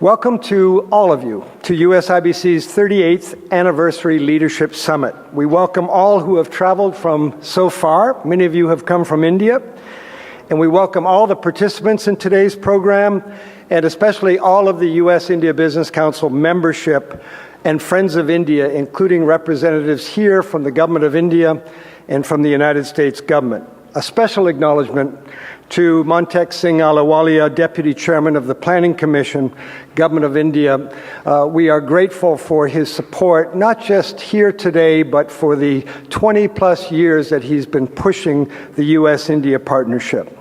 Welcome to all of you to USIBC's 38th Anniversary Leadership Summit. We welcome all who have traveled from so far. Many of you have come from India. And we welcome all the participants in today's program, and especially all of the U.S.-India Business Council membership and Friends of India, including representatives here from the Government of India and from the United States government. A special acknowledgement to Montek Singh Ahluwalia, Deputy Chairman of the Planning Commission, Government of India. We are grateful for his support, not just here today, but for the 20-plus years that he's been pushing the U.S.-India partnership.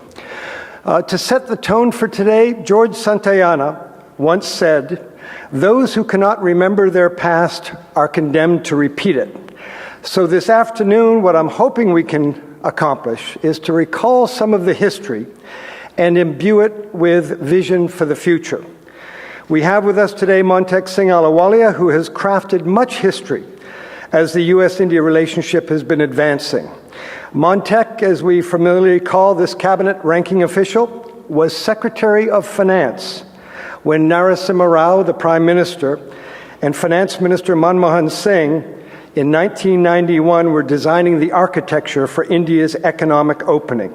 To set the tone for today, George Santayana once said, "Those who cannot remember their past are condemned to repeat it." So this afternoon, what I'm hoping we can accomplish is to recall some of the history and imbue it with vision for the future. We have with us today Montek Singh Ahluwalia, who has crafted much history as the U.S.-India relationship has been advancing. Montek, as we familiarly call this cabinet ranking official, was Secretary of Finance when Narasimha Rao, the Prime Minister, and Finance Minister Manmohan Singh in 1991 were designing the architecture for India's economic opening.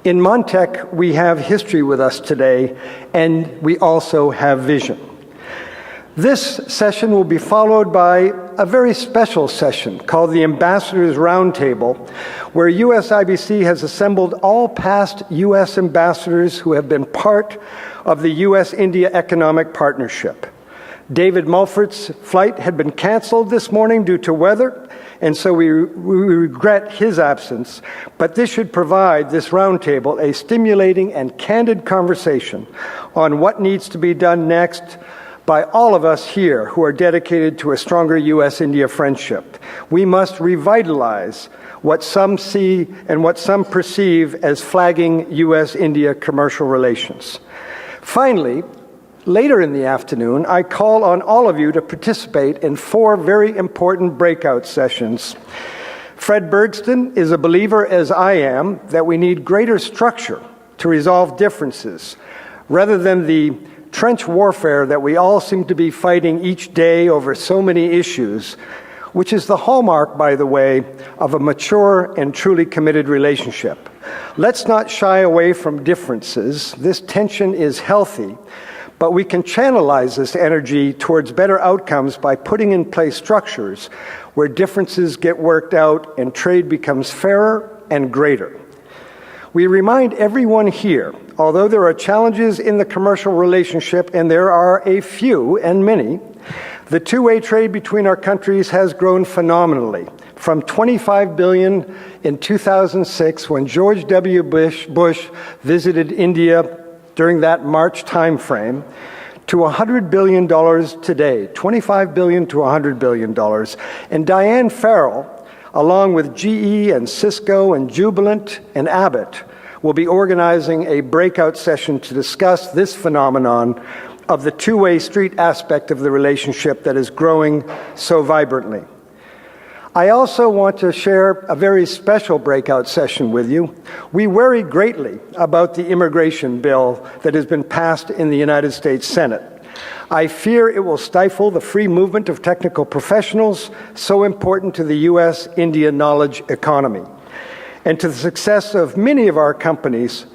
In Montek, we have history with us today, and we also have vision. This session will be followed by a very special session called the Ambassadors Roundtable, where USIBC has assembled all past U.S. ambassadors who have been part of the U.S.-India Economic Partnership. David Mulford's flight had been canceled this morning due to weather, and so we regret his absence, but this should provide, this roundtable, a stimulating and candid conversation on what needs to be done next by all of us here who are dedicated to a stronger U.S.-India friendship. We must revitalize what some see and what some perceive as flagging U.S.-India commercial relations. Finally, later in the afternoon, I call on all of you to participate in 4 very important breakout sessions. Fred Bergston is a believer, as I am, that we need greater structure to resolve differences, rather than the trench warfare that we all seem to be fighting each day over so many issues, which is the hallmark, by the way, of a mature and truly committed relationship. Let's not shy away from differences. This tension is healthy. But we can channelize this energy towards better outcomes by putting in place structures where differences get worked out and trade becomes fairer and greater. We remind everyone here, although there are challenges in the commercial relationship, and there are a few and many, the two-way trade between our countries has grown phenomenally. From $25 billion in 2006, when George W. Bush visited India during that March timeframe, to $100 billion today, $25 billion to $100 billion. And Diane Farrell, along with GE and Cisco and Jubilant and Abbott, will be organizing a breakout session to discuss this phenomenon of the two-way street aspect of the relationship that is growing so vibrantly. I also want to share a very special breakout session with you. We worry greatly about the immigration bill that has been passed in the United States Senate. I fear it will stifle the free movement of technical professionals, so important to the U.S.-India knowledge economy, and to the success of many of our companies,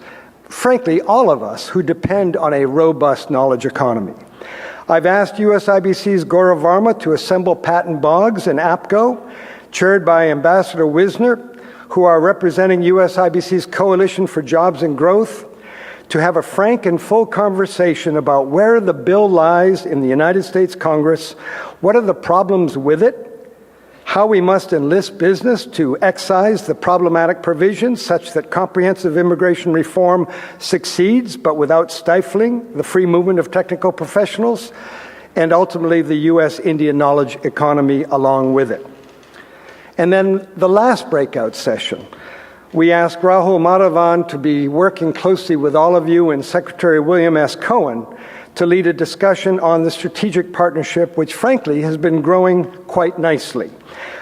frankly, all of us who depend on a robust knowledge economy. I've asked USIBC's Gaurav Varma to assemble Patton Boggs and APCO, chaired by Ambassador Wisner, who are representing USIBC's Coalition for Jobs and Growth, to have a frank and full conversation about where the bill lies in the United States Congress, what are the problems with it, how we must enlist business to excise the problematic provisions such that comprehensive immigration reform succeeds, but without stifling the free movement of technical professionals, and ultimately the U.S.-India knowledge economy along with it. And then the last breakout session, we asked Rahul Madhavan to be working closely with all of you and Secretary William S. Cohen to lead a discussion on the strategic partnership, which frankly has been growing quite nicely.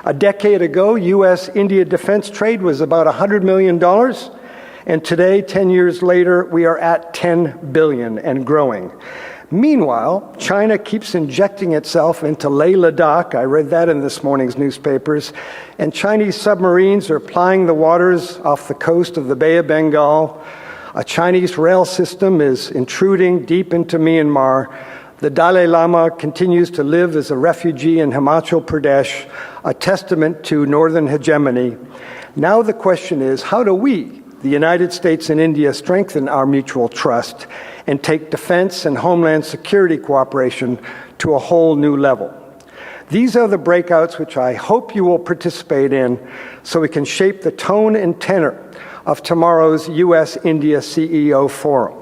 A decade ago, U.S.-India defense trade was about $100 million, and today, 10 years later, we are at $10 billion and growing. Meanwhile, China keeps injecting itself into Leh Ladakh. I read that in this morning's newspapers. And Chinese submarines are plying the waters off the coast of the Bay of Bengal. A Chinese rail system is intruding deep into Myanmar. The Dalai Lama continues to live as a refugee in Himachal Pradesh, a testament to northern hegemony. Now the question is, how do we, the United States and India, strengthen our mutual trust and take defense and homeland security cooperation to a whole new level? These are the breakouts which I hope you will participate in so we can shape the tone and tenor of tomorrow's U.S.-India CEO Forum.